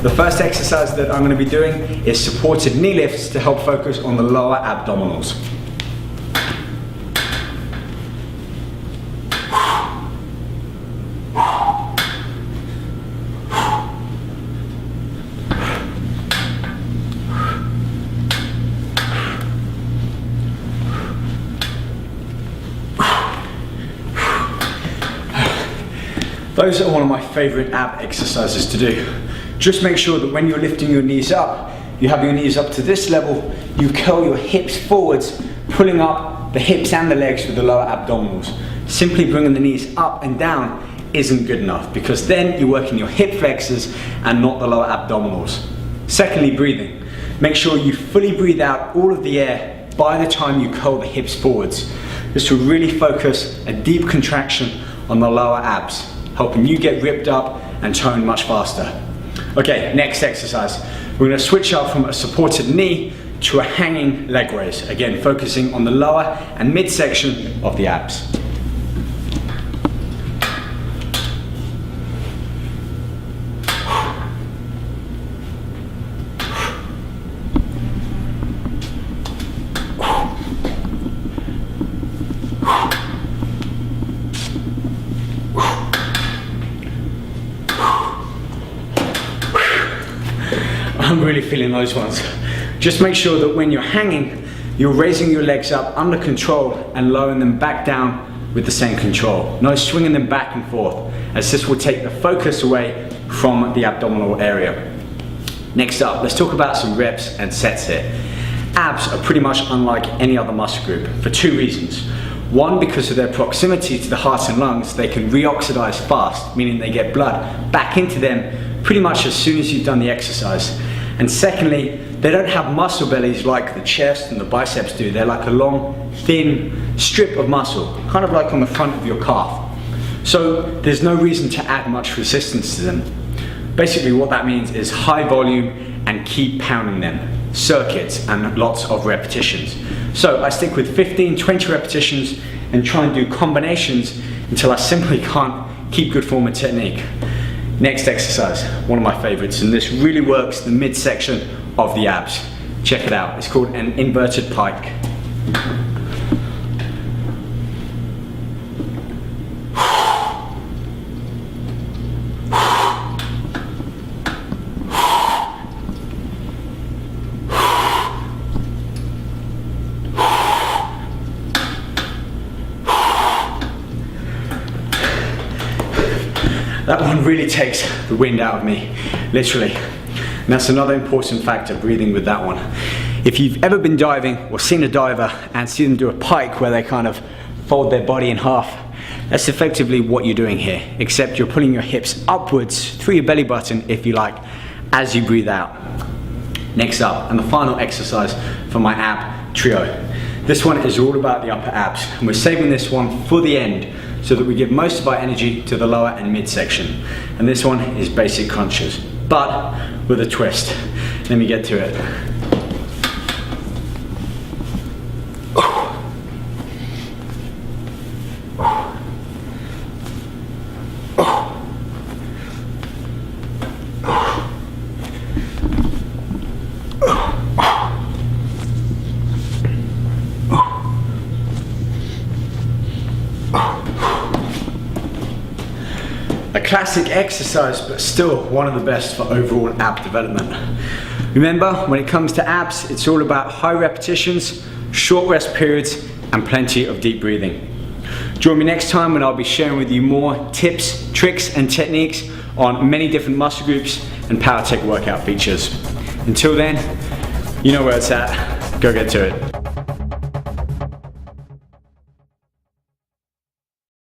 The first exercise that I'm going to be doing is supported knee lifts to help focus on the lower abdominals. Those are one of my favorite ab exercises to do. Just make sure that when you're lifting your knees up, you have your knees up to this level, you curl your hips forwards, pulling up the hips and the legs with the lower abdominals. Simply bringing the knees up and down isn't good enough, because then you're working your hip flexors and not the lower abdominals. Secondly, breathing. Make sure you fully breathe out all of the air by the time you curl the hips forwards. This will really focus a deep contraction on the lower abs, helping you get ripped up and toned much faster. Okay, next exercise. We're going to switch up from a supported knee to a hanging leg raise. Again, focusing on the lower and midsection of the abs. I'm really feeling those ones. Just make sure that when you're hanging, you're raising your legs up under control and lowering them back down with the same control. No swinging them back and forth, as this will take the focus away from the abdominal area. Next up, let's talk about some reps and sets here. Abs are pretty much unlike any other muscle group for two reasons. One, because of their proximity to the heart and lungs, they can reoxidize fast, meaning they get blood back into them pretty much as soon as you've done the exercise. And secondly, they don't have muscle bellies like the chest and the biceps do. They're like a long, thin strip of muscle, kind of like on the front of your calf. So there's no reason to add much resistance to them. Basically what that means is high volume and keep pounding them, circuits and lots of repetitions. So I stick with 15, 20 repetitions and try and do combinations until I simply can't keep good form and technique. Next exercise, one of my favorites, and this really works the midsection of the abs. Check it out, it's called an inverted pike. That one really takes the wind out of me, literally. And that's another important factor, breathing with that one. If you've ever been diving or seen a diver and see them do a pike where they kind of fold their body in half, that's effectively what you're doing here, except you're pulling your hips upwards through your belly button, if you like, as you breathe out. Next up, and the final exercise for my ab trio. This one is all about the upper abs, and we're saving this one for the end, so that we give most of our energy to the lower and midsection. And this one is basic crunches, but with a twist. Let me get to it. A classic exercise, but still one of the best for overall ab development. Remember, when it comes to abs, it's all about high repetitions, short rest periods, and plenty of deep breathing. Join me next time when I'll be sharing with you more tips, tricks, and techniques on many different muscle groups and Powertec workout features. Until then, you know where it's at. Go get to it.